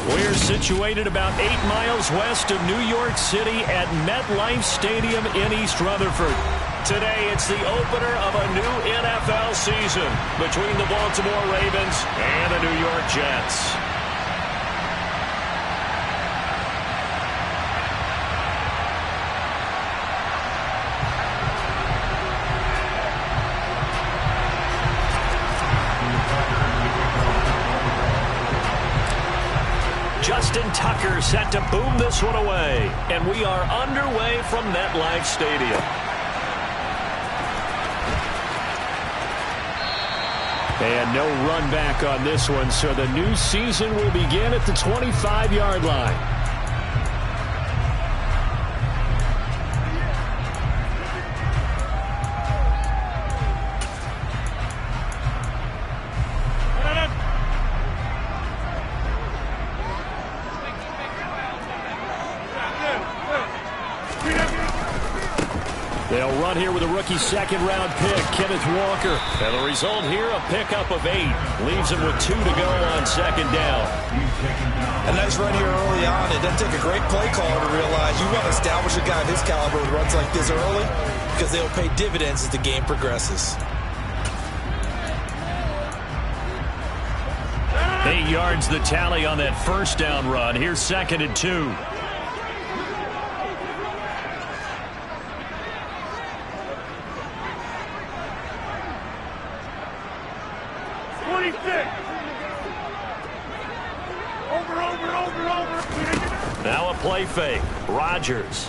We're situated about 8 miles west of New York City at MetLife Stadium in East Rutherford. Today, it's the opener of a new NFL season between the Baltimore Ravens and the New York Jets. Justin Tucker set to boom this one away. And we are underway from MetLife Stadium. And no run back on this one, so the new season will begin at the 25-yard line. They'll run here with a rookie second-round pick, Kenneth Walker. And the result here, a pickup of 8. Leaves him with 2 to go on second down. A nice run here early on. It doesn't take a great play caller to realize you want to establish a guy of his caliber with runs like this early because they'll pay dividends as the game progresses. 8 yards the tally on that first down run. Here's 2nd and 2. Now a play fake. Rodgers.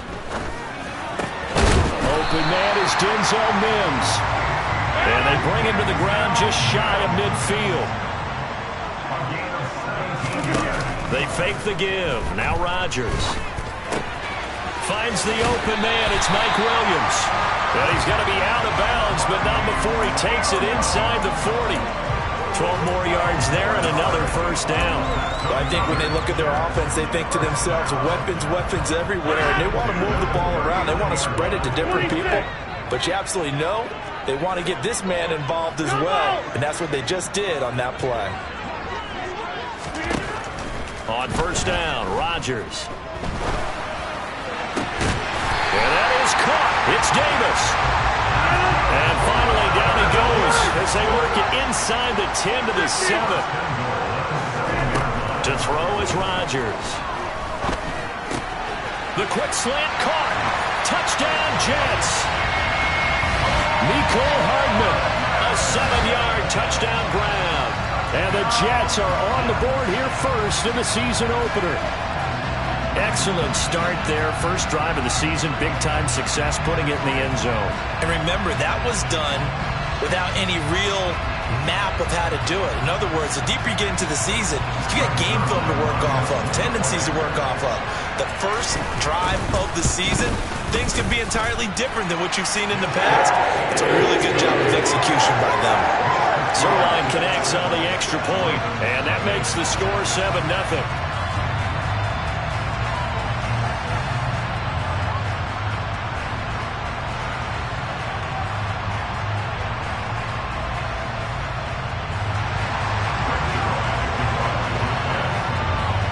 Open man is Denzel Mims. And they bring him to the ground just shy of midfield. They fake the give. Now Rodgers. Finds the open man. It's Mike Williams. And he's got to be out of bounds, but not before he takes it inside the 40. 12 more yards there and another first down. I think when they look at their offense, they think to themselves, weapons everywhere. And they want to move the ball around. They want to spread it to different people. But you absolutely know they want to get this man involved as well. And that's what they just did on that play. On first down, Rodgers. And that is caught. It's Davis. And finally, down he goes as they work it inside the 10 to the 7. To throw is Rodgers. The quick slant caught. Touchdown, Jets. Mecole Hardman, a 7-yard touchdown grab. And the Jets are on the board here first in the season opener. Excellent start there. First drive of the season. Big-time success putting it in the end zone. And remember, that was done without any real map of how to do it. In other words, the deeper you get into the season, you got game film to work off of, tendencies to work off of. The first drive of the season, things can be entirely different than what you've seen in the past. It's a really good job of execution by them. Zerline connects on the extra point, and that makes the score 7-0.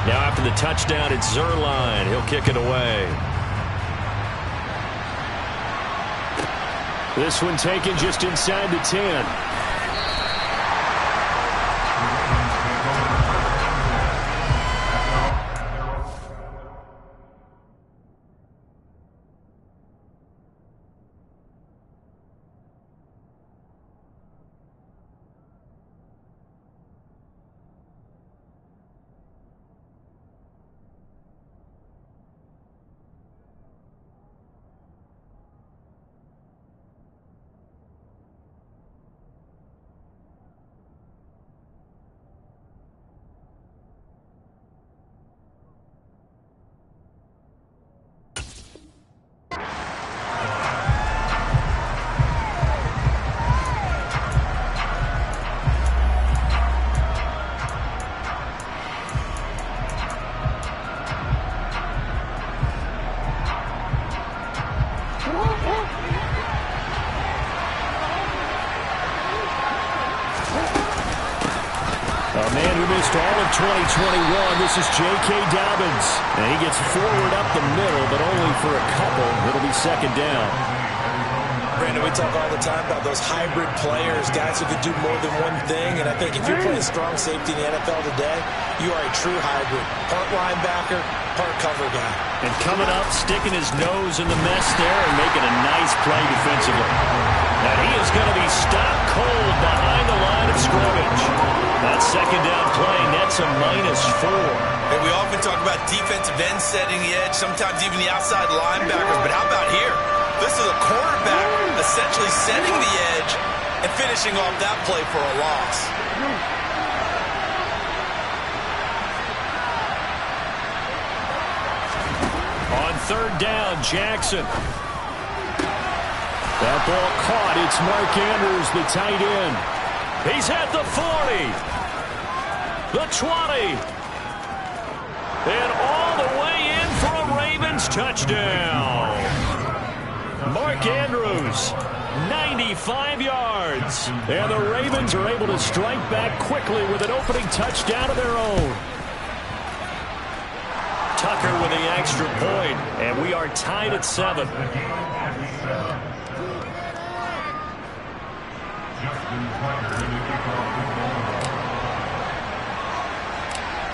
Now after the touchdown, it's Zerline. He'll kick it away. This one taken just inside the 10. A man who who missed all of 2021. This is J.K. Dobbins. And he gets forward up the middle, but only for a couple. It'll be second down. Brandon, we talk all the time about those hybrid players, guys who can do more than one thing. And I think if you're playing strong safety in the NFL today, you are a true hybrid. Part linebacker, part cover guy. And coming up, sticking his nose in the mess there and making a nice play defensively. And he is going to be stopped cold behind the line of scrimmage. That second down play nets a -4. And we often talk about defensive ends setting the edge, sometimes even the outside linebackers. But how about here? This is a quarterback essentially setting the edge and finishing off that play for a loss. On third down, Jackson. That ball caught. It's Mark Andrews, the tight end. He's at the 40. The 20. And all the way in for a Ravens touchdown. Mark Andrews, 95 yards. And the Ravens are able to strike back quickly with an opening touchdown of their own. Tucker with the extra point, and we are tied at 7.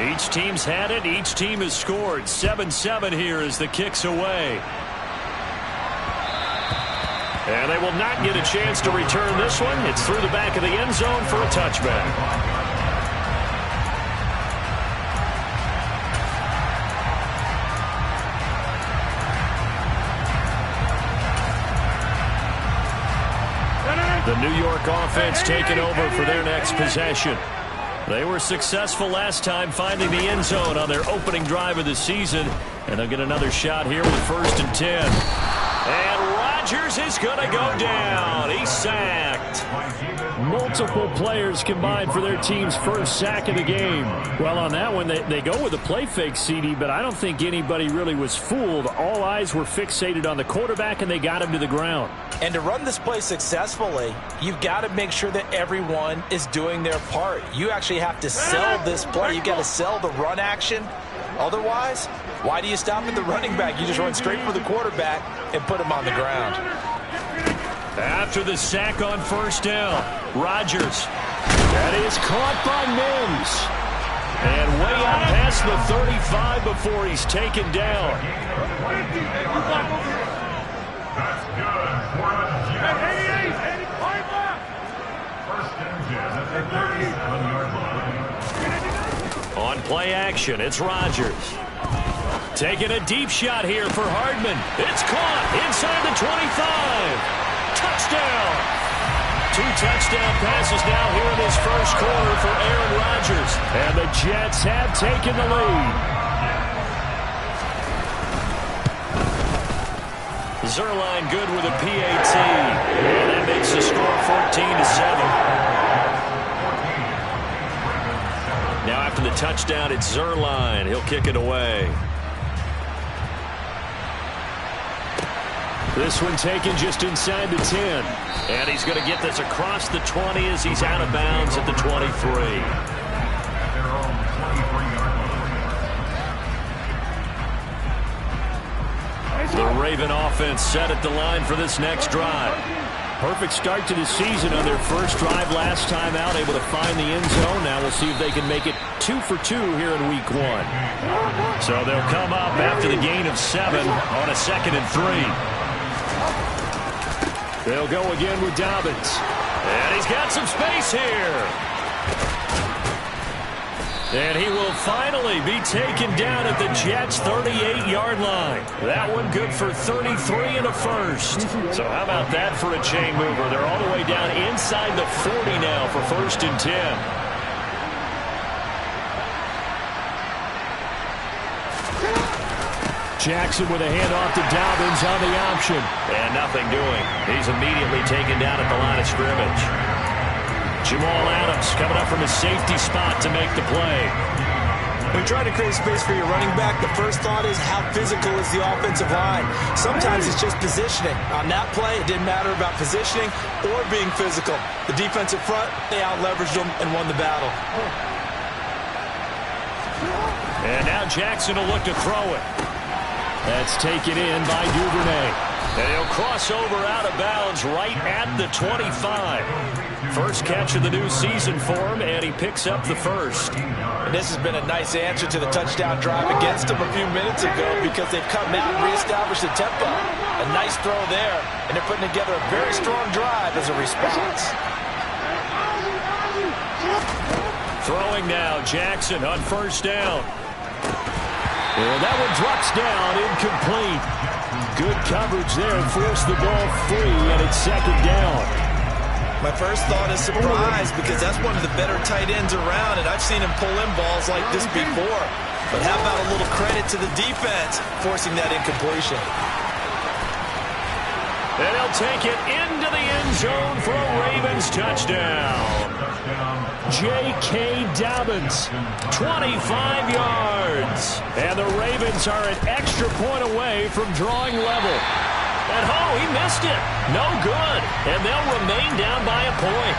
Each team's had it. Each team has scored. 7-7 here as the kick's away. And they will not get a chance to return this one. It's through the back of the end zone for a touchback. The New York offense taking over for their next possession. They were successful last time finding the end zone on their opening drive of the season. And they'll get another shot here with 1st and 10. And Rodgers is going to go down. He's sacked. Multiple players combined for their team's first sack of the game. Well, on that one, they go with a play fake, CD, but I don't think anybody really was fooled. All eyes were fixated on the quarterback, and they got him to the ground. And to run this play successfully, you've got to make sure that everyone is doing their part. You actually have to sell this play. You've got to sell the run action. Otherwise, why do you stop at the running back? You just run straight for the quarterback and put him on the ground. After the sack on 1st down, Rodgers. That is caught by Mims. And way out past the 35 before he's taken down. That's good. On play action, it's Rodgers. Taking a deep shot here for Hardman. It's caught inside the 25. Touchdown. 2 touchdown passes now here in this first quarter for Aaron Rodgers. And the Jets have taken the lead. Zerline good with a PAT. And that makes the score 14-7. Now after the touchdown, it's Zerline. He'll kick it away. This one taken just inside the 10. And he's going to get this across the 20 as he's out of bounds at the 23. The Raven offense set at the line for this next drive. Perfect start to the season on their first drive last time out, able to find the end zone. Now we'll see if they can make it 2 for 2 here in week 1. So they'll come up after the gain of 7 on a 2nd and 3. They'll go again with Dobbins. And he's got some space here. And he will finally be taken down at the Jets' 38-yard line. That one good for 33 and a first. So how about that for a chain mover? They're all the way down inside the 40 now for 1st and 10. Jackson with a handoff to Dobbins on the option. And nothing doing. He's immediately taken down at the line of scrimmage. Jamal Adams coming up from a safety spot to make the play. When trying to create space for your running back, the first thought is how physical is the offensive line. Sometimes it's just positioning. On that play, it didn't matter about positioning or being physical. The defensive front, they out-leveraged them and won the battle. And now Jackson will look to throw it. That's taken in by Duvernay. And he'll cross over out of bounds right at the 25. First catch of the new season for him, and he picks up the first. And this has been a nice answer to the touchdown drive against him a few minutes ago because they've come out and reestablished the tempo. A nice throw there, and they're putting together a very strong drive as a response. Throwing now, Jackson on first down. And that one drops down, incomplete. Good coverage there, forced the ball free, and it's second down. My first thought is surprise because that's one of the better tight ends around, and I've seen him pull in balls like this before. But how about a little credit to the defense forcing that incompletion? And he'll take it into the end zone for a Ravens touchdown. J.K. Dobbins, 25 yards. And the Ravens are an extra point away from drawing level. And he missed it. No good. And they'll remain down by a point.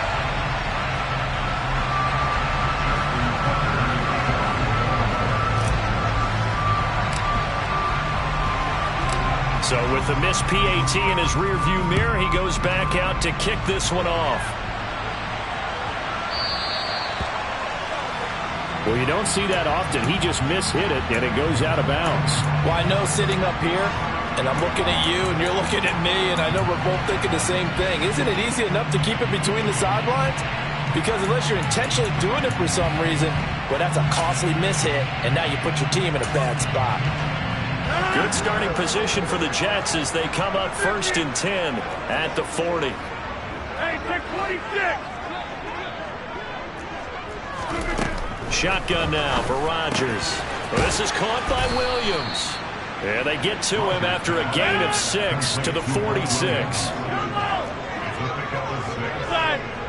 So with the missed PAT in his rearview mirror, he goes back out to kick this one off. Well, you don't see that often. He just mishit it, and it goes out of bounds. Well, I know sitting up here, and I'm looking at you, and you're looking at me, and I know we're both thinking the same thing. Isn't it easy enough to keep it between the sidelines? Because unless you're intentionally doing it for some reason, well, that's a costly mishit, and now you put your team in a bad spot. Good starting position for the Jets as they come up 1st and 10 at the 40. Hey, take 26. Shotgun now for Rodgers. Well, this is caught by Williams. And they get to him after a gain of 6 to the 46.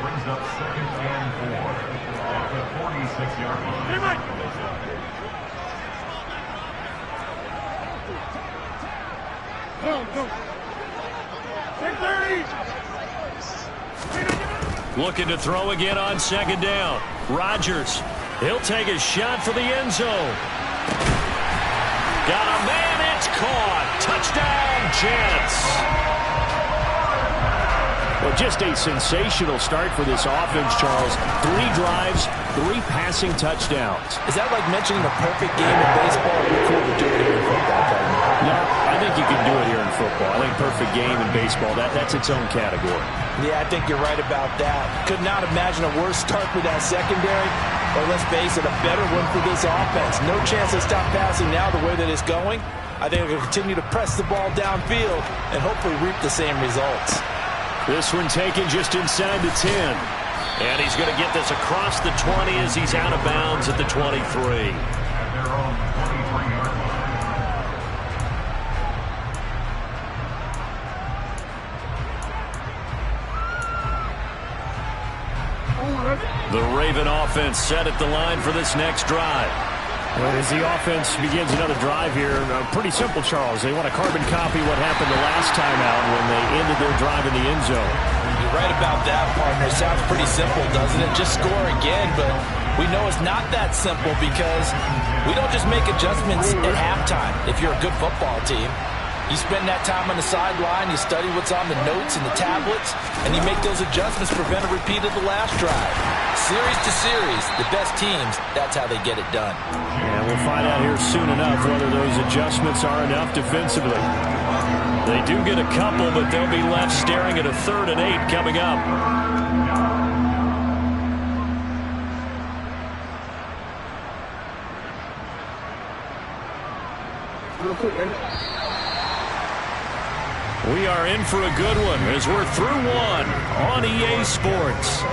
Brings up 2nd and 4 at the 46-yard line. Go. 30. Looking to throw again on 2nd down. Rodgers. He'll take a shot for the end zone. Got a man, it's caught. Touchdown, Jets. Well, just a sensational start for this offense, Charles. 3 drives, 3 passing touchdowns. Is that like mentioning the perfect game in baseball? It'd be cool to do it here in football, Kevin. No, I think you can do it here in football. I think perfect game in baseball, that's its own category. Yeah, I think you're right about that. Could not imagine a worse start with that secondary, or let's face it, a better one for this offense. No chance to stop passing now the way that it's going. I think we'll continue to press the ball downfield and hopefully reap the same results. This one taken just inside the 10. And he's going to get this across the 20 as he's out of bounds at the 23. At their own 23-yard line. The Raven offense set at the line for this next drive. Well, as the offense begins another drive here, pretty simple, Charles. They want to carbon copy what happened the last time out when they ended their drive in the end zone. You're right about that, partner. Sounds pretty simple, doesn't it? Just score again, but we know it's not that simple because we don't just make adjustments at halftime if you're a good football team. You spend that time on the sideline, you study what's on the notes and the tablets, and you make those adjustments to prevent a repeat of the last drive. Series to series, the best teams, that's how they get it done. And we'll find out here soon enough whether those adjustments are enough defensively. They do get a couple, but they'll be left staring at a 3rd and 8 coming up. We are in for a good one as we're through one on EA Sports.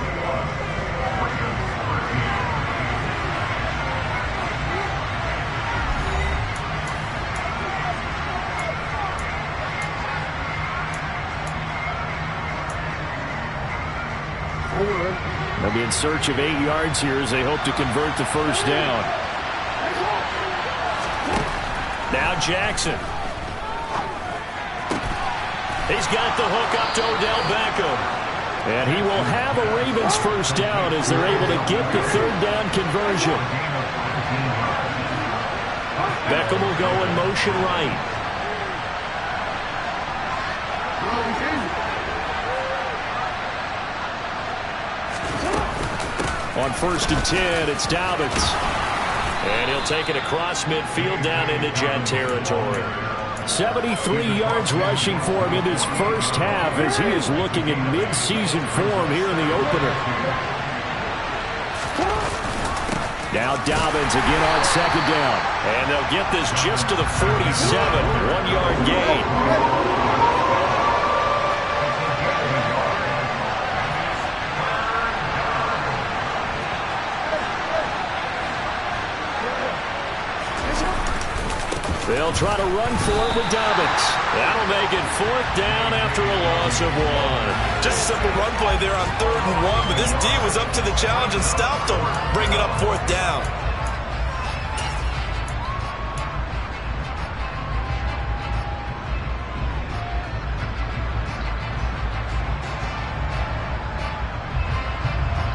They'll be in search of 8 yards here as they hope to convert the first down. Now Jackson. He's got the hook up to Odell Beckham. And he will have a Ravens first down as they're able to get the 3rd down conversion. Beckham will go in motion right. On 1st and 10, it's Dobbins. And he'll take it across midfield down into Jet territory. 73 yards rushing for him in his first half as he is looking in mid-season form here in the opener. Now Dobbins again on 2nd down. And they'll get this just to the 47. 1-yard gain. They'll try to run for it with Dobbins. That'll make it 4th down after a loss of 1. Just a simple run play there on 3rd and 1, but this D was up to the challenge and stopped them. Bring it up 4th down.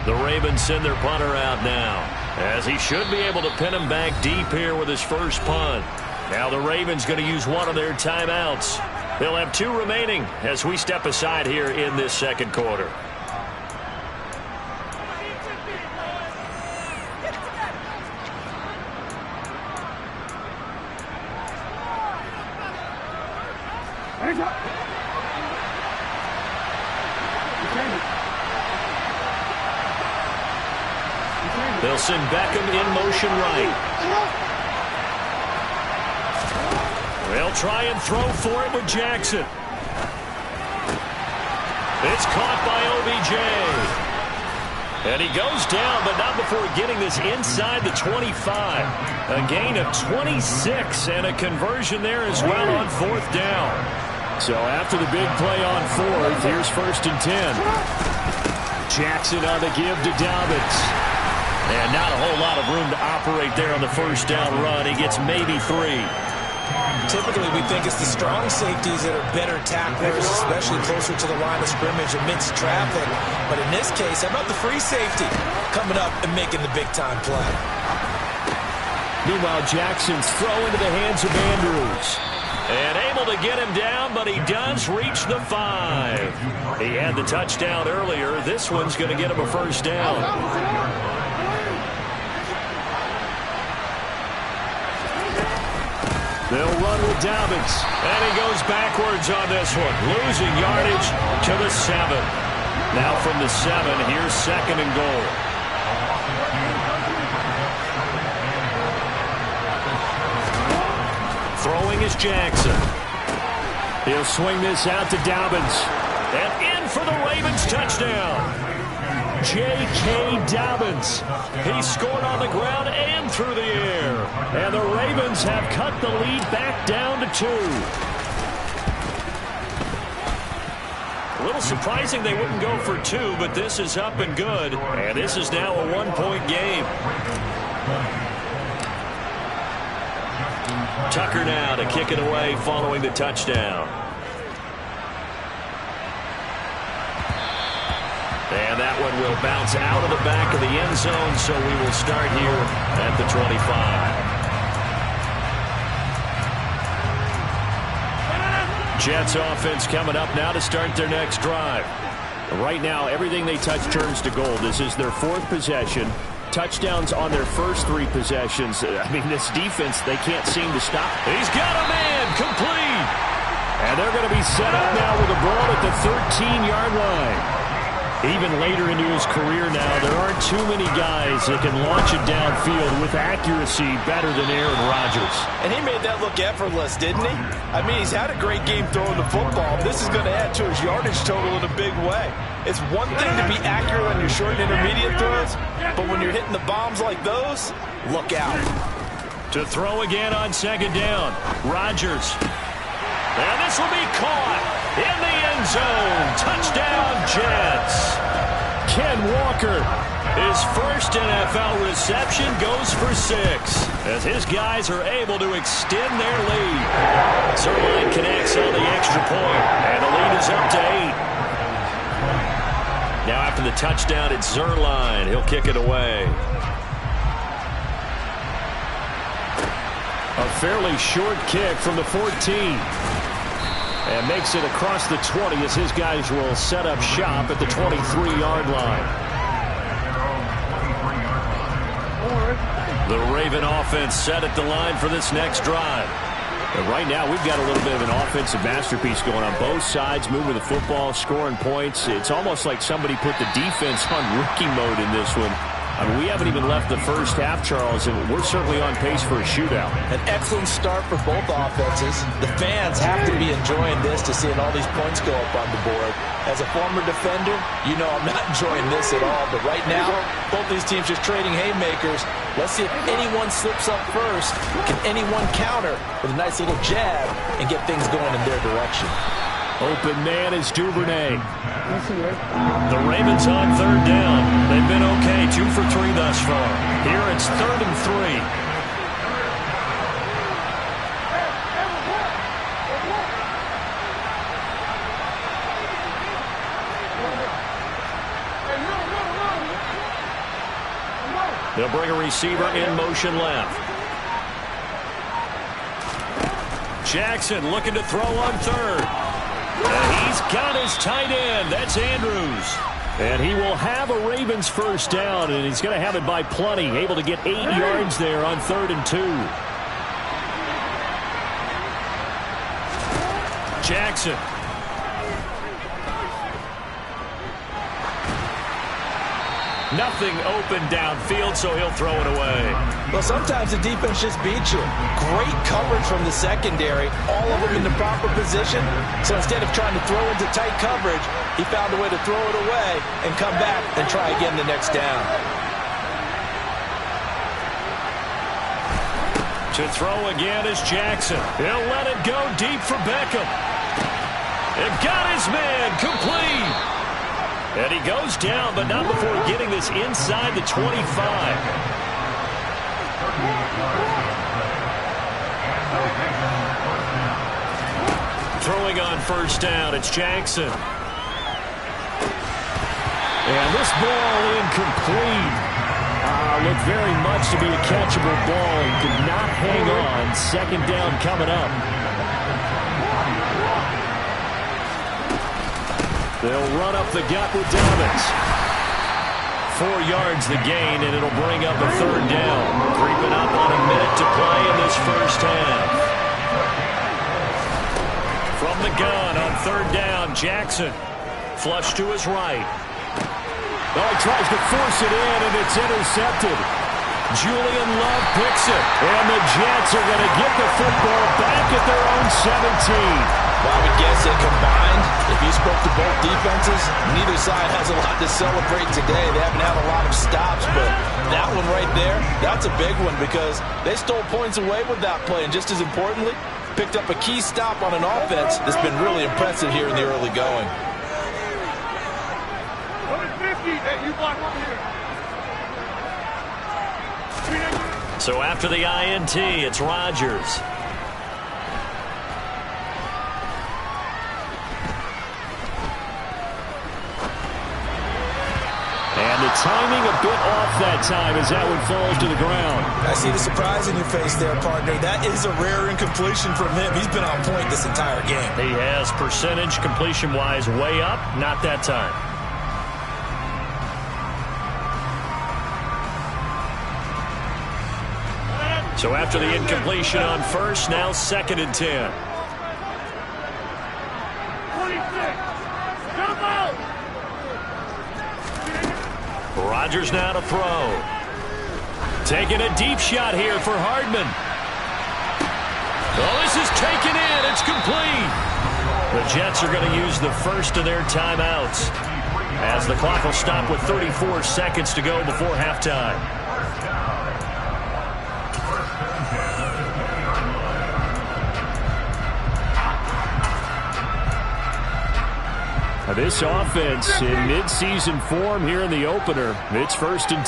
The Ravens send their punter out now, as he should be able to pin him back deep here with his first punt. Now the Ravens going to use one of their timeouts. They'll have 2 remaining as we step aside here in this 2nd quarter. They'll send Beckham in motion right. They'll try and throw for it with Jackson. It's caught by OBJ. And he goes down, but not before getting this inside the 25. A gain of 26 and a conversion there as well on 4th down. So after the big play on 4th, here's 1st and 10. Jackson on the give to Dobbins. And not a whole lot of room to operate there on the 1st down run. He gets maybe 3. Typically, we think it's the strong safeties that are better tacklers, especially closer to the line of scrimmage amidst traffic. But in this case, how about the free safety coming up and making the big-time play? Meanwhile, Jackson's throw into the hands of Andrews. And able to get him down, but he does reach the 5. He had the touchdown earlier. This one's going to get him a 1st down. They'll run with Dobbins. And he goes backwards on this one. Losing yardage to the 7. Now from the 7, here's 2nd and goal. Throwing is Jackson. He'll swing this out to Dobbins. And in for the Ravens touchdown. J.K. Dobbins. He scored on the ground and through the air. And the Ravens have cut the lead back down to 2. A little surprising they wouldn't go for 2, but this is up and good. And this is now a 1-point game. Tucker now to kick it away following the touchdown. And that one will bounce out of the back of the end zone, so we will start here at the 25. Jets offense coming up now to start their next drive. Right now, everything they touch turns to gold. This is their 4th possession. Touchdowns on their first 3 possessions. I mean, this defense, they can't seem to stop. He's got a man complete. And they're going to be set up now with the ball at the 13-yard line. Even later into his career now, there aren't too many guys that can launch it downfield with accuracy better than Aaron Rodgers. And he made that look effortless, didn't he? I mean, he's had a great game throwing the football. This is going to add to his yardage total in a big way. It's one thing to be accurate on your short and intermediate throws, but when you're hitting the bombs like those, look out. To throw again on 2nd down, Rodgers. And this will be caught in the end zone. Touchdown, Jets. Ken Walker, his first NFL reception, goes for 6 as his guys are able to extend their lead. Zerline connects on the extra point, and the lead is up to 8. Now after the touchdown, it's Zerline. He'll kick it away. A fairly short kick from the 14. And makes it across the 20 as his guys will set up shop at the 23-yard line. The Raven offense set at the line for this next drive. And right now we've got a little bit of an offensive masterpiece going on both sides, moving the football, scoring points. It's almost like somebody put the defense on rookie mode in this one. I mean, we haven't even left the first half, Charles, and we're certainly on pace for a shootout. An excellent start for both offenses. The fans have to be enjoying this to seeing all these points go up on the board. As a former defender, you know I'm not enjoying this at all. But right now, both these teams just trading haymakers. Let's see if anyone slips up first. Can anyone counter with a nice little jab and get things going in their direction? Open man is Duvernay. The Ravens on third down. They've been okay, 2 for 3 thus far. Here it's 3rd and 3. They'll bring a receiver in motion left. Jackson looking to throw on 3rd. He's got his tight end. That's Andrews. And he will have a Ravens first down, and he's going to have it by plenty. Able to get 8 yards there on 3rd and 2. Jackson. Nothing open downfield, so he'll throw it away. Well, sometimes the defense just beats you. Great coverage from the secondary, all of them in the proper position. So instead of trying to throw into tight coverage, he found a way to throw it away and come back and try again the next down. To throw again is Jackson. He'll let it go deep for Beckham. And got his man complete. And he goes down, but not before getting this inside the 25. Throwing on first down, it's Jackson. And this ball incomplete. Looked very much to be a catchable ball. He could not hang on. 2nd down coming up. They'll run up the gut with Dobbins. 4 yards the gain, and it'll bring up a 3rd down. Creeping up on a minute to play in this first half. From the gun on 3rd down, Jackson. Flush to his right. Oh, he tries to force it in, and it's intercepted. Julian Love picks it, and the Jets are going to get the football back at their own 17. Well, I would guess that combined, if you spoke to both defenses, neither side has a lot to celebrate today. They haven't had a lot of stops, but that one right there, that's a big one because they stole points away with that play. And just as importantly, picked up a key stop on an offense that's been really impressive here in the early going. So after the INT, it's Rodgers. And the timing a bit off that time as that one falls to the ground. I see the surprise in your face there, partner. That is a rare incompletion from him. He's been on point this entire game. He has percentage completion-wise way up, not that time. So after the incompletion on first, now 2nd and 10. Rodgers now to throw. Taking a deep shot here for Hardman. Oh, this is taken in. It's complete. The Jets are going to use the first of their timeouts as the clock will stop with 34 seconds to go before halftime. This offense in mid-season form here in the opener. It's 1st and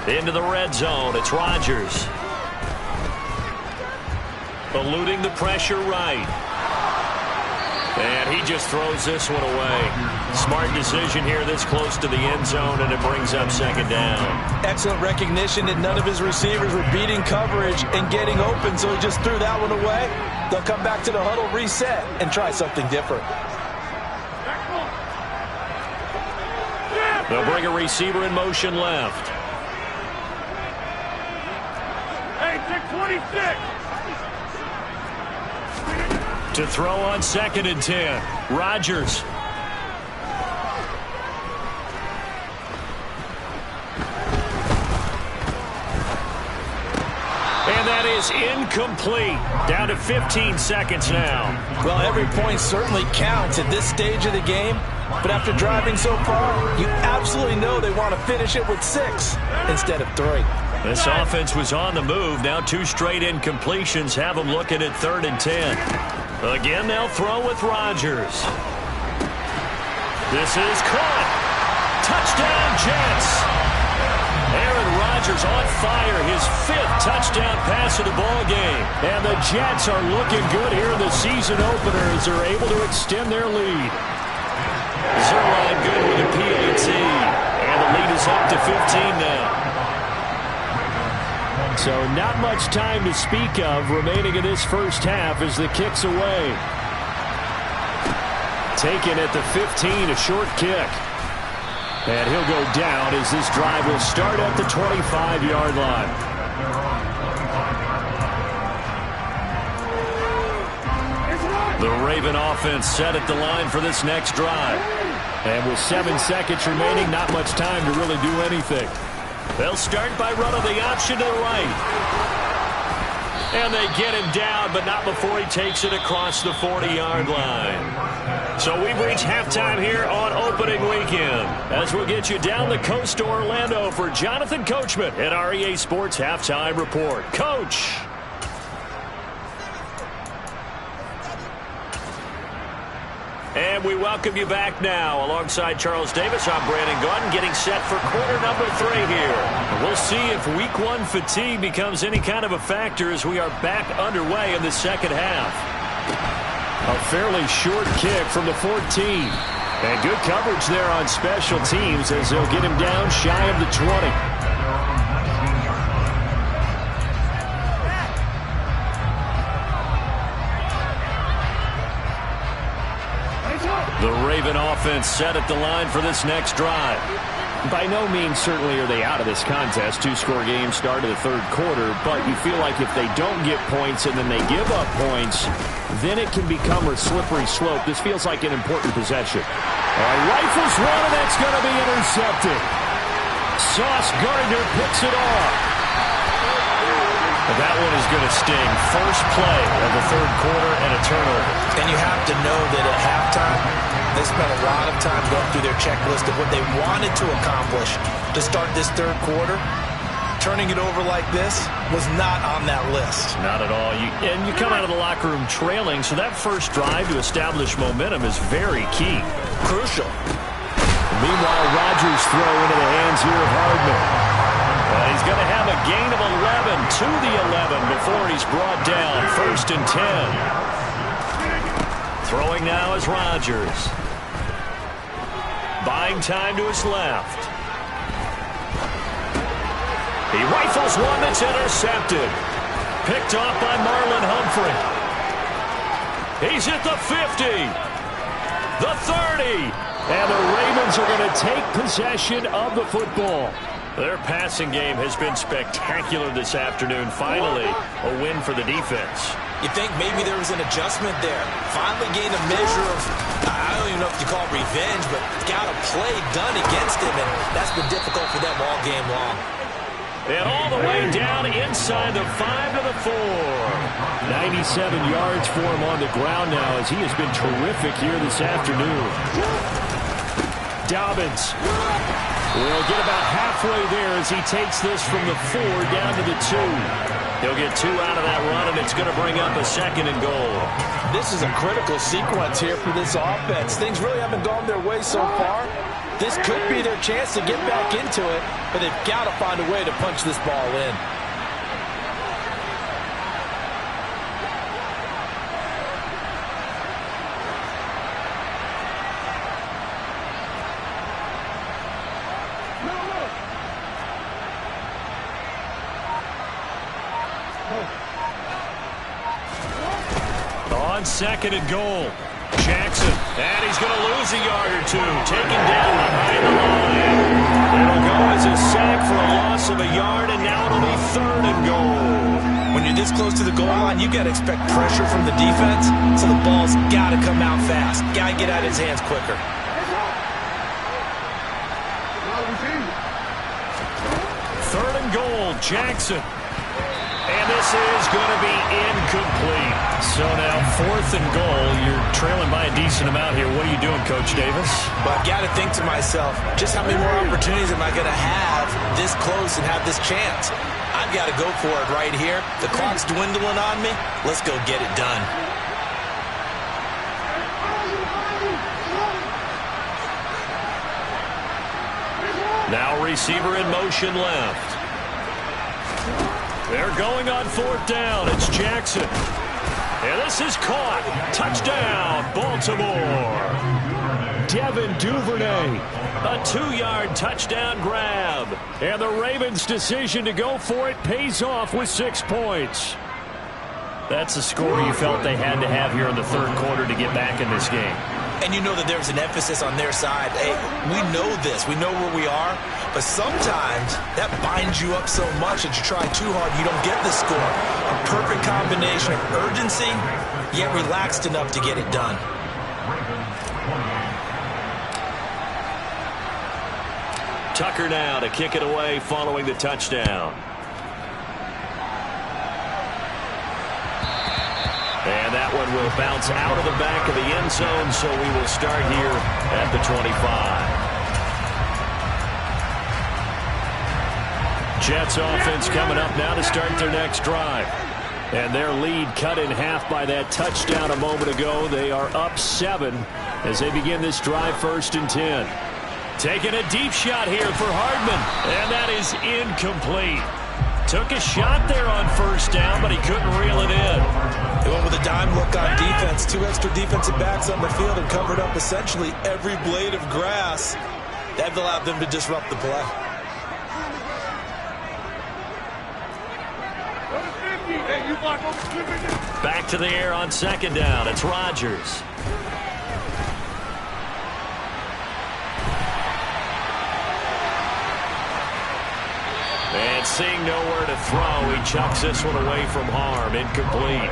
10. Into the red zone. It's Rodgers. Eluding the pressure right. And he just throws this one away. Smart decision here this close to the end zone, and it brings up second down. Excellent recognition that none of his receivers were beating coverage and getting open, so he just threw that one away. They'll come back to the huddle, reset, and try something different. They'll bring a receiver in motion left. Hey, take 26. To throw on 2nd and 10. Rodgers. And that is incomplete. Down to 15 seconds now. Well, every point certainly counts at this stage of the game. But after driving so far, you absolutely know they want to finish it with 6 instead of 3. This offense was on the move. Now 2 straight incompletions have them looking at 3rd and 10. Again, they'll throw with Rodgers. This is caught. Touchdown, Jets. Aaron Rodgers on fire, his 5th touchdown pass of the ball game. And the Jets are looking good here in the season opener as they're able to extend their lead. Zerline good with a PAT. And the lead is up to 15 now. So not much time to speak of remaining in this first half as the kick's away. Taken at the 15, a short kick. And he'll go down as this drive will start at the 25-yard line. The Raven offense set at the line for this next drive. And with 7 seconds remaining, not much time to really do anything. They'll start by running the option to the right. And they get him down, but not before he takes it across the 40-yard line. So we've reached halftime here on opening weekend. As we'll get you down the coast to Orlando for Jonathan Coachman at our EA Sports Halftime Report. Coach. And we welcome you back now. Alongside Charles Davis, I'm Brandon Gaudin, getting set for quarter number 3 here. And we'll see if week 1 fatigue becomes any kind of a factor as we are back underway in the second half. A fairly short kick from the 14. And good coverage there on special teams as they'll get him down shy of the 20. The Raven offense set at the line for this next drive. By no means certainly are they out of this contest. 2-score game start of the 3rd quarter, but you feel like if they don't get points and then they give up points, then it can become a slippery slope. This feels like an important possession. Rifles one, and that's going to be intercepted. Sauce Gardner picks it off. That one is going to sting. First play of the 3rd quarter and a turnover. And you have to know that at halftime, they spent a lot of time going through their checklist of what they wanted to accomplish to start this 3rd quarter. Turning it over like this was not on that list. Not at all. And you come out of the locker room trailing, so that first drive to establish momentum is very key. Crucial. Meanwhile, Rodgers throw into the hands here of Hardman. But he's going to have a gain of 11 to the 11 before he's brought down. 1st and 10. Throwing now is Rodgers. Buying time to his left. He rifles one that's intercepted. Picked off by Marlon Humphrey. He's at the 50. The 30. And the Ravens are going to take possession of the football. Their passing game has been spectacular this afternoon. Finally, a win for the defense. You think maybe there was an adjustment there. Finally gained a measure of, I don't even know if you call it revenge, but got a play done against him, and that's been difficult for them all game long. And all the way down inside the 5 to the 4. 97 yards for him on the ground now as he has been terrific here this afternoon. Dobbins will get about halfway there as he takes this from the 4 down to the 2. He'll get 2 out of that run, and it's going to bring up a 2nd and goal. This is a critical sequence here for this offense. Things really haven't gone their way so far. This could be their chance to get back into it, but they've got to find a way to punch this ball in. on 2nd and goal. Jackson, and he's going to lose a yard or two, taken down behind the line. It'll go as a sack for a loss of a yard, and now it'll be 3rd and goal. When you're this close to the goal line, you got to expect pressure from the defense, so the ball's got to come out fast. Got to get out of his hands quicker. Third and goal, Jackson. And this is going to be incomplete. So now 4th and goal. You're trailing by a decent amount here. What are you doing, Coach Davis? But I've got to think to myself, just how many more opportunities am I going to have this close and have this chance? I've got to go for it right here. The clock's dwindling on me. Let's go get it done. Now receiver in motion left. They're going on 4th down. It's Jackson. And this is caught. Touchdown, Baltimore. Devin Duvernay. A 2-yard touchdown grab. And the Ravens' decision to go for it pays off with 6 points. That's a score you felt they had to have here in the 3rd quarter to get back in this game. And you know that there's an emphasis on their side. Hey, we know this. We know where we are. But sometimes that binds you up so much that you try too hard, you don't get the score. A perfect combination of urgency, yet relaxed enough to get it done. Tucker now to kick it away following the touchdown. And that one will bounce out of the back of the end zone, so we will start here at the 25. Jets offense coming up now to start their next drive. And their lead cut in half by that touchdown a moment ago. They are up 7 as they begin this drive, 1st and 10. Taking a deep shot here for Hardman, and that is incomplete. Took a shot there on 1st down, but he couldn't reel it in. They went with a dime look on defense. 2 extra defensive backs on the field and covered up essentially every blade of grass. That allowed them to disrupt the play. Back to the air on 2nd down. It's Rodgers. And seeing nowhere to throw, he chucks this one away from harm. Incomplete.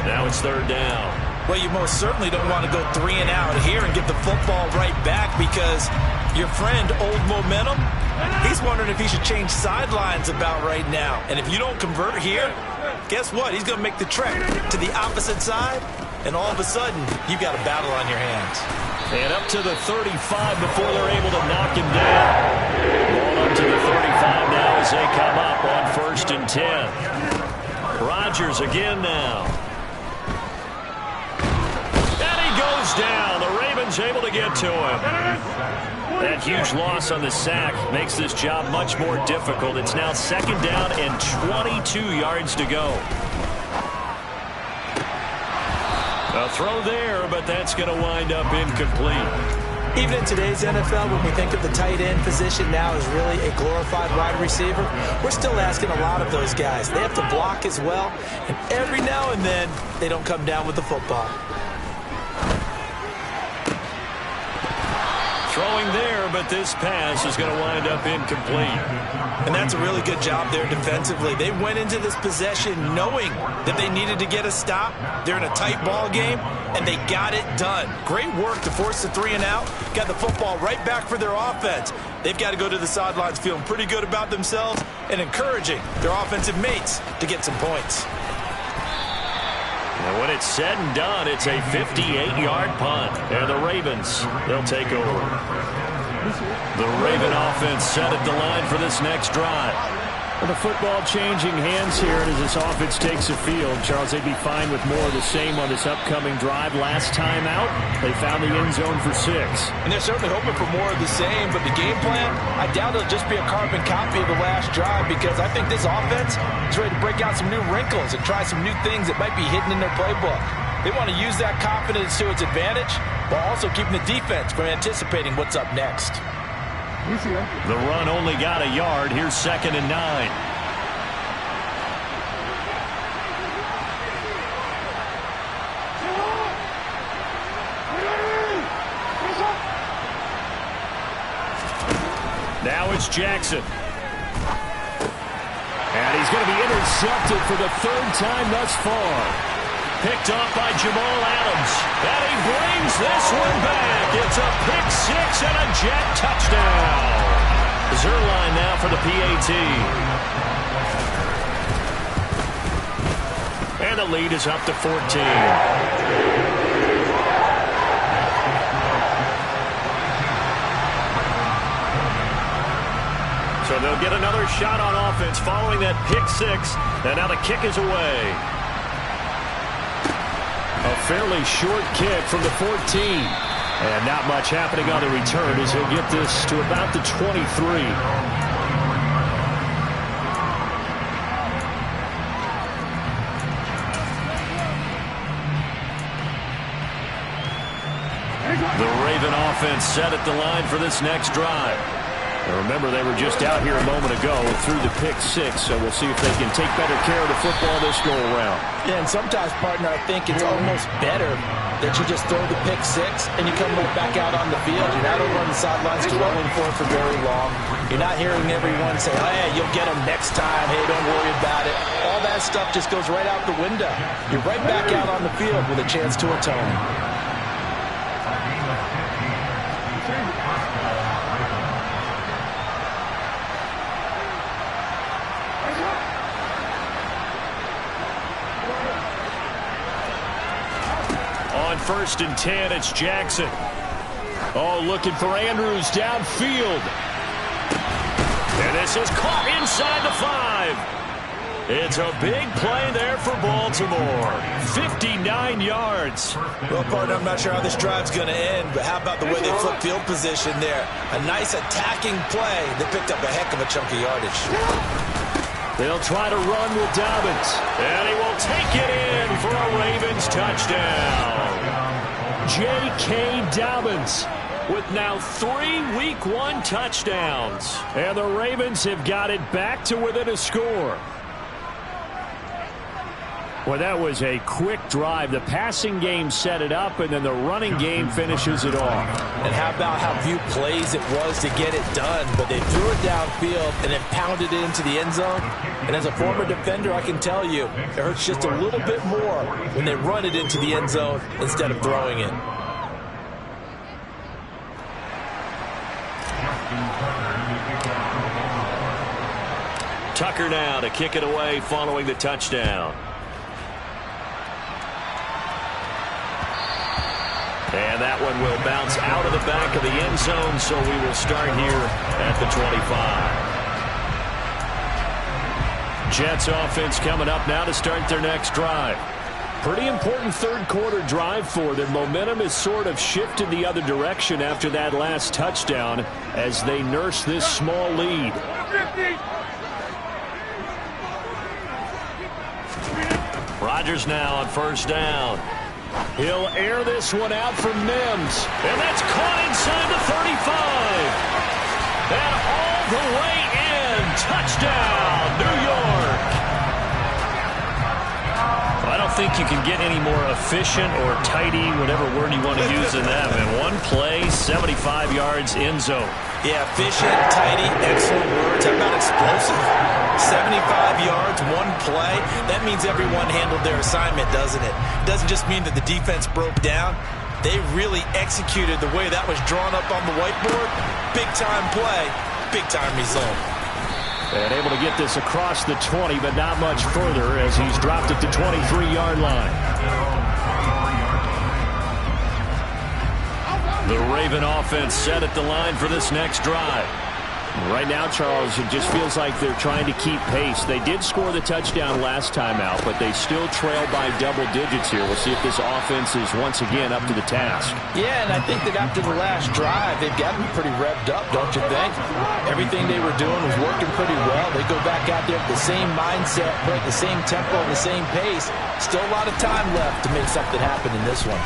Now it's 3rd down. Well, you most certainly don't want to go 3 and out here and get the football right back, because your friend, Old Momentum, he's wondering if he should change sidelines about right now. And if you don't convert here, guess what? He's going to make the trek to the opposite side, and all of a sudden, you've got a battle on your hands. And up to the 35 before they're able to knock him down. Ball up to the 35 now as they come up on 1st and 10. Rodgers again now. And he goes down. The Ravens able to get to him. That huge loss on the sack makes this job much more difficult. It's now 2nd down and 22 yards to go. A throw there, but that's going to wind up incomplete. Even in today's NFL, when we think of the tight end position now as really a glorified wide receiver, we're still asking a lot of those guys. They have to block as well, and every now and then, they don't come down with the football. Throwing there, but this pass is going to wind up incomplete. And that's a really good job there defensively. They went into this possession knowing that they needed to get a stop. They're in a tight ball game, and they got it done. Great work to force the 3 and out. Got the football right back for their offense. They've got to go to the sidelines feeling pretty good about themselves and encouraging their offensive mates to get some points. And when it's said and done, it's a 58-yard punt. And the Ravens, they'll take over. The Raven offense set at the line for this next drive. Well, the football changing hands here, and as this offense takes the field, Charles, they'd be fine with more of the same on this upcoming drive. Last time out, they found the end zone for 6. And they're certainly hoping for more of the same, but the game plan, I doubt it'll just be a carbon copy of the last drive, because I think this offense is ready to break out some new wrinkles and try some new things that might be hidden in their playbook. They want to use that confidence to its advantage, while also keeping the defense from anticipating what's up next. The run only got a yard. Here's 2nd and 9. is Jackson. And he's going to be intercepted for the third time thus far. Picked off by Jamal Adams. And he brings this one back. It's a pick six and a Jet touchdown. Zerline now for the PAT. And the lead is up to 14. So they'll get another shot on offense following that pick six. And now the kick is away. A fairly short kick from the 14. And not much happening on the return as he'll get this to about the 23. The Raven offense set at the line for this next drive. And remember, they were just out here a moment ago through the pick six, so we'll see if they can take better care of the football this go-around. Yeah, and sometimes, partner, I think it's almost better that you just throw the pick six and you come right back out on the field. You're not over on the sidelines dwelling for it for very long. You're not hearing everyone say, oh, hey, you'll get them next time. Hey, don't worry about it. All that stuff just goes right out the window. You're right back out on the field with a chance to atone. First and 10, it's Jackson. Oh, looking for Andrews downfield. And this is caught inside the 5. It's a big play there for Baltimore. 59 yards. Well, partner, I'm not sure how this drive's going to end, but how about the way they flip field position there? A nice attacking play. They picked up a heck of a chunk of yardage. They'll try to run with Dobbins. And he will take it in for a Ravens touchdown. J.K. Dobbins with now 3 Week 1 touchdowns. And the Ravens have got it back to within a score. Well, that was a quick drive. The passing game set it up, and then the running game finishes it off. And how about how few plays it was to get it done, but they threw it downfield and then pounded it into the end zone. And as a former defender, I can tell you, it hurts just a little bit more when they run it into the end zone instead of throwing it. Tucker now to kick it away following the touchdown. And that one will bounce out of the back of the end zone, so we will start here at the 25. Jets offense coming up now to start their next drive. Pretty important third quarter drive for them. Momentum has sort of shifted the other direction after that last touchdown as they nurse this small lead. Rodgers now on first down. He'll air this one out for Mims. And that's caught inside the 35. And all the way in. Touchdown, New York. I don't think you can get any more efficient or tidy, whatever word you want to use in that. In one play, 75 yards in zone. Yeah, efficient, tidy, excellent words. How about explosive? 75 yards, one play. That means everyone handled their assignment, doesn't it? It doesn't just mean that the defense broke down. They really executed the way that was drawn up on the whiteboard. Big-time play, big-time result. And able to get this across the 20, but not much further as he's dropped at the 23-yard line. The Raven offense set at the line for this next drive. Right now, Charles, it just feels like they're trying to keep pace. They did score the touchdown last time out, but they still trail by double digits here. We'll see if this offense is once again up to the task. Yeah, and I think that after the last drive, they've got to be pretty revved up, don't you think? Everything they were doing was working pretty well. They go back out there with the same mindset, but the same tempo and the same pace. Still a lot of time left to make something happen in this one.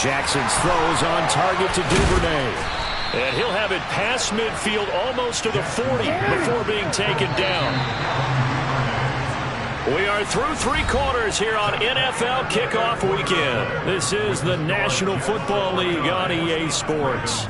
Jackson's throws on target to Duvernay. And he'll have it past midfield almost to the 40 before being taken down. We are through 3 quarters here on NFL Kickoff Weekend. This is the National Football League on EA Sports.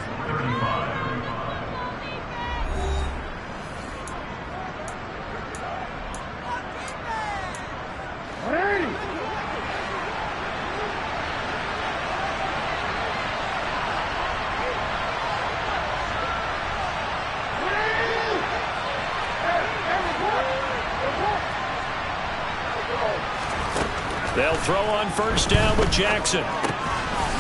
throw on first down with Jackson.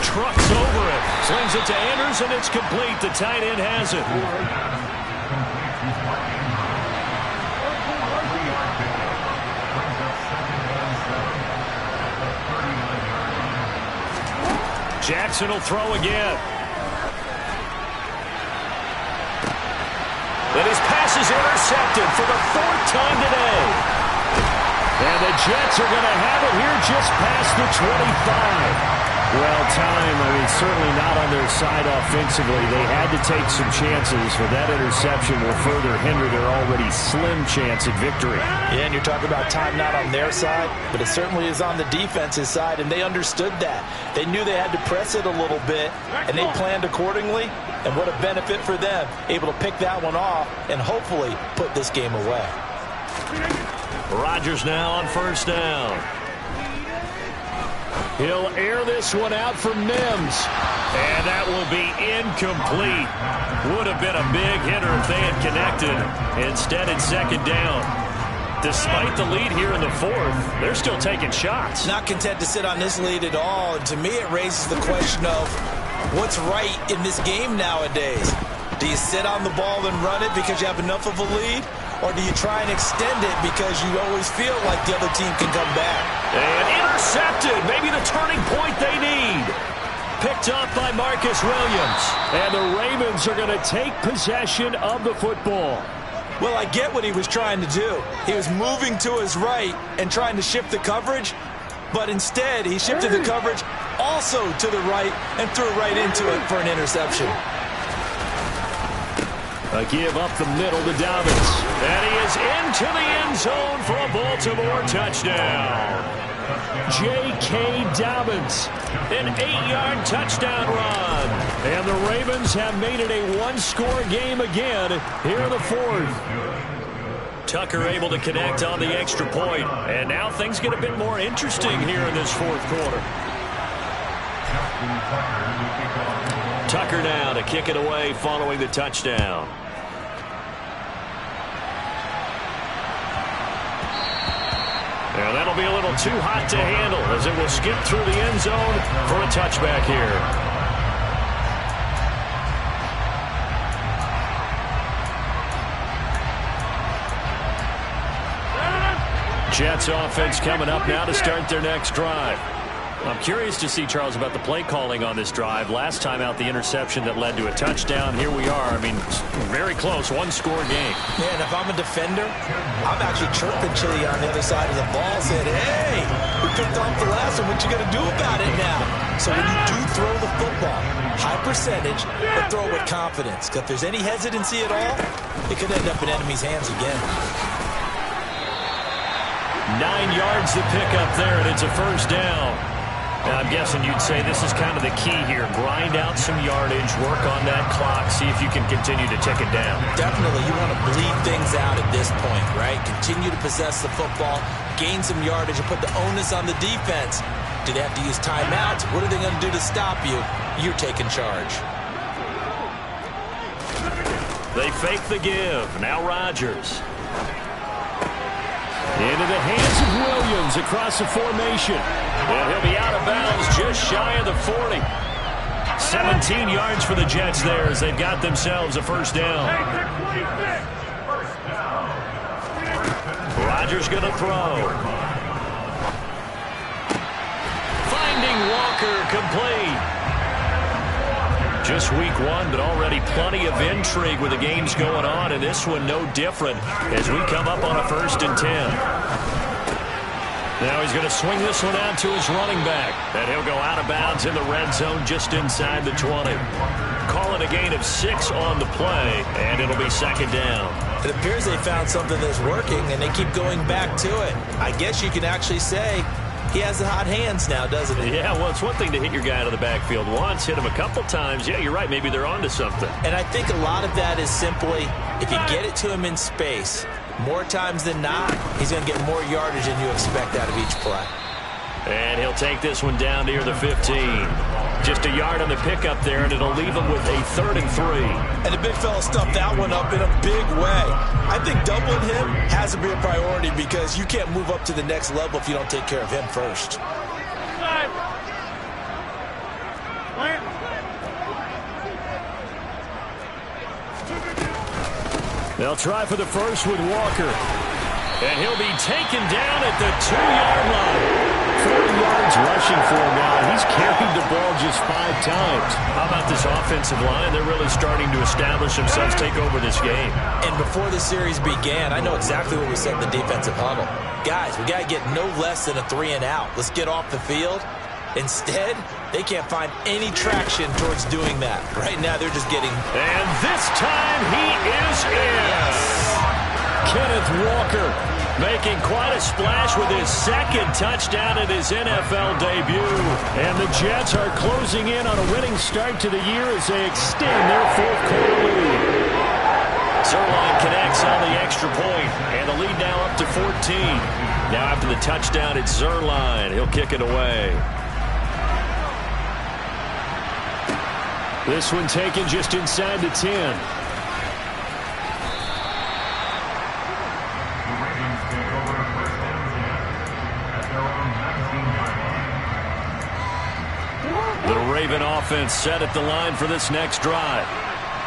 Trucks over it. Slings it to Anders, and it's complete. The tight end has it. Jackson will throw again. And his pass is intercepted for the 4th time today. And the Jets are going to have it here just past the 25. Well, certainly not on their side offensively. They had to take some chances, but that interception will further hinder their already slim chance at victory. Yeah, and you're talking about time not on their side, but it certainly is on the defense's side, and they understood that. They knew they had to press it a little bit, and they planned accordingly, and what a benefit for them, able to pick that one off and hopefully put this game away. Rodgers now on first down. He'll air this one out for Mims. And that will be incomplete. Would have been a big hitter if they had connected. Instead, it's second down. Despite the lead here in the 4th, they're still taking shots. Not content to sit on this lead at all. And to me, it raises the question of what's right in this game nowadays. Do you sit on the ball and run it because you have enough of a lead? Or do you try and extend it because you always feel like the other team can come back? And intercepted. Maybe the turning point they need. Picked off by Marcus Williams. And the Ravens are going to take possession of the football. Well, I get what he was trying to do. He was moving to his right and trying to shift the coverage. But instead, he shifted the coverage also to the right and threw right into it for an interception. A give up the middle to Dobbins. And he is into the end zone for a Baltimore touchdown. J.K. Dobbins, an 8-yard touchdown run. And the Ravens have made it a one-score game again here in the 4th. Tucker able to connect on the extra point. And now things get a bit more interesting here in this 4th quarter. Tucker now to kick it away following the touchdown. And that'll be a little too hot to handle as it will skip through the end zone for a touchback here. Jets offense coming up now to start their next drive. I'm curious to see, Charles, about the play calling on this drive. Last time out, the interception that led to a touchdown. Here we are. I mean, very close, one-score game. Yeah, and if I'm a defender, I'm actually chirping Chili on the other side of the ball, saying, hey, we picked off the last one. What you going to do about it now? So when you do throw the football, high percentage, but throw it with confidence. Because if there's any hesitancy at all, it could end up in enemy's hands again. 9 yards to pick up there, and it's a first down. Now, I'm guessing you'd say this is kind of the key here. Grind out some yardage, work on that clock, see if you can continue to tick it down. Definitely. You want to bleed things out at this point, right? Continue to possess the football, gain some yardage, and put the onus on the defense. Do they have to use timeouts? What are they going to do to stop you? You're taking charge. They fake the give. Now Rodgers. Into the hands of Williams across the formation. And he'll be out of bounds just shy of the 40. 17 yards for the Jets there as they've got themselves a first down. Rodgers going to throw. Finding Walker complete. Just week 1, but already plenty of intrigue with the games going on, and this one no different as we come up on a 1st and 10. Now he's going to swing this one out to his running back, and he'll go out of bounds in the red zone just inside the 20. Call it a gain of 6 on the play, and it'll be second down. It appears they found something that's working, and they keep going back to it. I guess you can actually say he has the hot hands now, doesn't he? Yeah, well, it's one thing to hit your guy out of the backfield once, hit him a couple times. Yeah, you're right. Maybe they're onto something. And I think a lot of that is simply if you get it to him in space, more times than not, he's going to get more yardage than you expect out of each play. And he'll take this one down near the 15. Just a yard on the pickup there, and it'll leave him with a 3rd and 3. And the big fella stuffed that one up in a big way. I think doubling him has to be a priority because you can't move up to the next level if you don't take care of him first. They'll try for the first with Walker. And he'll be taken down at the 2-yard line. 40 yards rushing for him now. He's carried the ball just 5 times. How about this offensive line? They're really starting to establish themselves, take over this game. And before the series began, I know exactly what we said in the defensive huddle. Guys, we got to get no less than a 3-and-out. Let's get off the field. Instead, they can't find any traction towards doing that. Right now, they're just getting... And this time, he is in. Yes. Kenneth Walker making quite a splash with his second touchdown in his NFL debut. And the Jets are closing in on a winning start to the year as they extend their 4th quarter lead. Zuerlein connects on the extra point, and the lead now up to 14. Now after the touchdown, it's Zuerlein. He'll kick it away. This one taken just inside the 10. The Raven offense set at the line for this next drive.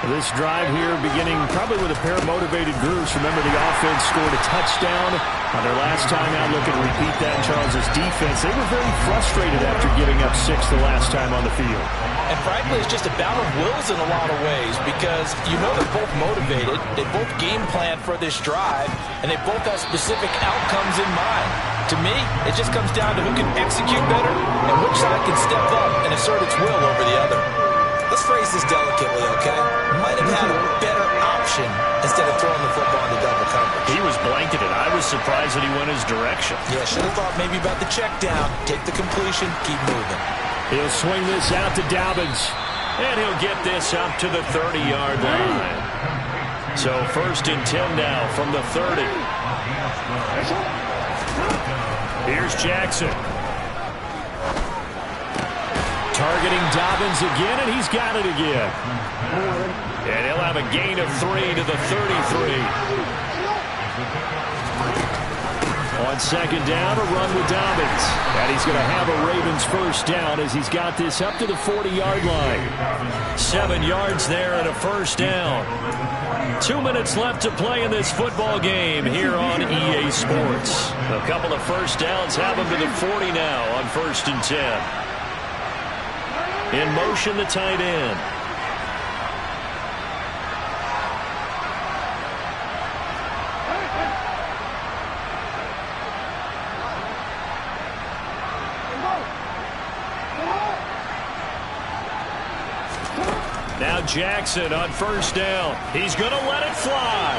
This drive here beginning probably with a pair of motivated groups. Remember, the offense scored a touchdown on their last time out. Looking to repeat that in Charles's defense. They were very frustrated after giving up 6 the last time on the field. And frankly, it's just a battle of wills in a lot of ways because you know they're both motivated. They both game plan for this drive, and they both have specific outcomes in mind. To me, it just comes down to who can execute better and which side can step up and assert its will over the other. Let's phrase this delicately, okay? Might have had a better option instead of throwing the football into double coverage. He was blanketed. I was surprised that he went his direction. Yeah, should have thought maybe about the check down, take the completion, keep moving. He'll swing this out to Dobbins. And he'll get this up to the 30-yard line. So 1st and 10 now from the 30. Here's Jackson. Targeting Dobbins again, and he's got it again. And he'll have a gain of 3 to the 33. On 2nd down, a run with Dobbins. And he's going to have a Ravens first down as he's got this up to the 40-yard line. 7 yards there and a first down. 2 minutes left to play in this football game here on EA Sports. A couple of first downs have them to the 40 now on 1st and 10. In motion, the tight end. Now Jackson on 1st down. He's going to let it fly.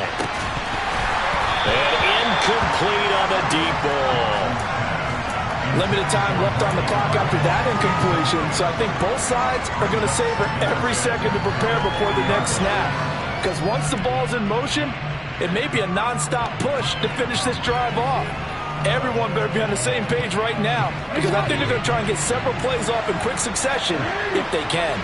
And incomplete on the deep ball. Limited time left on the clock after that incompletion, so I think both sides are going to savor every second to prepare before the next snap. Because once the ball's in motion, it may be a non-stop push to finish this drive off. Everyone better be on the same page right now, because I think they're going to try and get several plays off in quick succession if they can.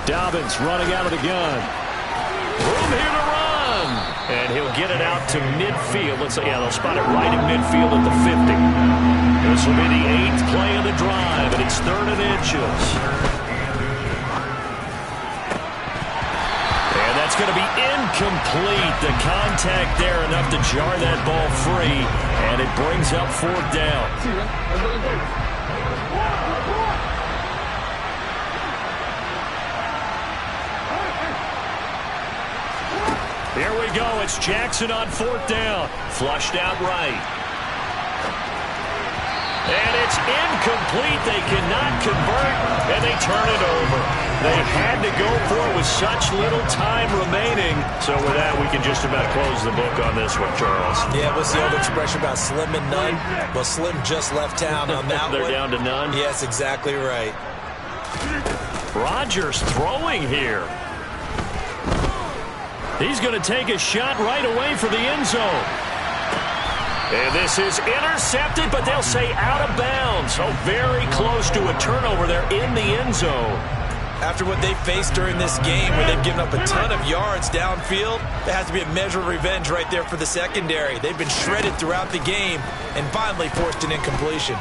Dobbins running out of the gun. Room here to run. And he'll get it out to midfield. Let's say, yeah, they'll spot it right at midfield at the 50. This will be the 8th play of the drive, and it's 3rd and inches. And that's going to be incomplete. The contact there enough to jar that ball free, and it brings up 4th down. Here we go. It's Jackson on 4th down. Flushed out right. And it's incomplete. They cannot convert, and they turn it over. They had to go for it with such little time remaining. So with that, we can just about close the book on this one, Charles. Yeah, what's the old expression about slim and none? Well, Slim just left town on that They're one. down to none? Yes, exactly right. Rodgers throwing here. He's going to take a shot right away for the end zone. And this is intercepted, but they'll say out of bounds. So very close to a turnover there in the end zone. After what they faced during this game where they've given up a ton of yards downfield, there has to be a measure of revenge right there for the secondary. They've been shredded throughout the game and finally forced an incompletion.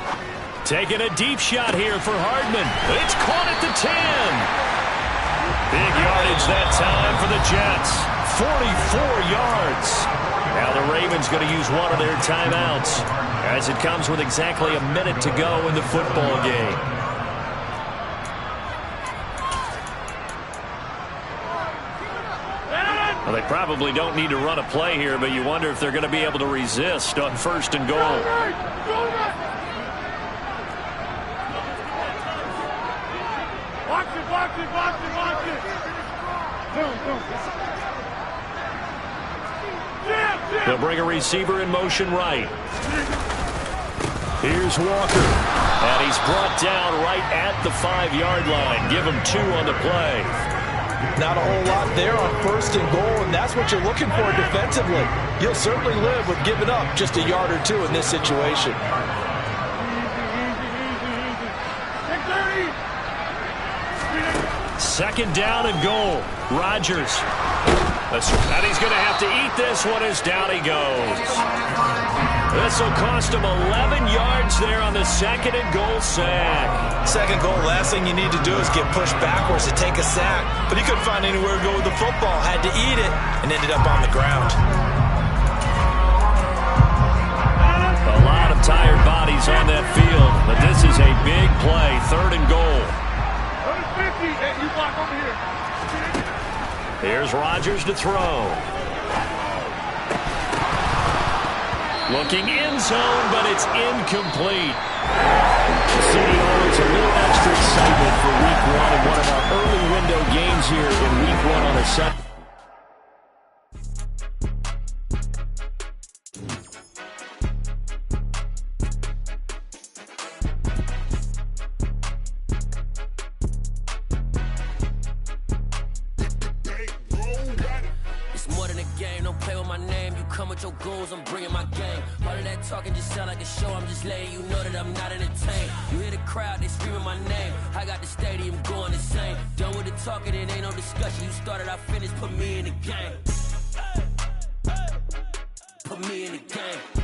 Taking a deep shot here for Hardman. It's caught at the 10. Big yardage that time for the Jets. 44 yards. Now the Ravens going to use one of their timeouts as it comes with exactly a minute to go in the football game. Well, they probably don't need to run a play here, but you wonder if they're going to be able to resist on 1st and goal. Watch it. They'll bring a receiver in motion right. Here's Walker. And he's brought down right at the 5-yard line. Give him 2 on the play. Not a whole lot there on 1st and goal, and that's what you're looking for defensively. You'll certainly live with giving up just a yard or 2 in this situation. Second down and goal. Rodgers. And he's going to have to eat this one as down he goes. This will cost him 11 yards there on the 2nd and goal sack. 2nd goal, last thing you need to do is get pushed backwards to take a sack. But he couldn't find anywhere to go with the football. Had to eat it and ended up on the ground. A lot of tired bodies on that field. But this is a big play. 3rd and goal. You block over here. Here's Rodgers to throw. Looking end zone, but it's incomplete. City always a little extra excitement for Week 1 in one of our early window games here in Week 1 on a Sunday. Your goals, I'm bringing my game. All of that talking just sound like a show. I'm just letting you know that I'm not entertained. You hear the crowd, they screaming my name. I got the stadium going insane. Done with the talking, it ain't no discussion. You started, I finished, put me in the game. Put me in the game.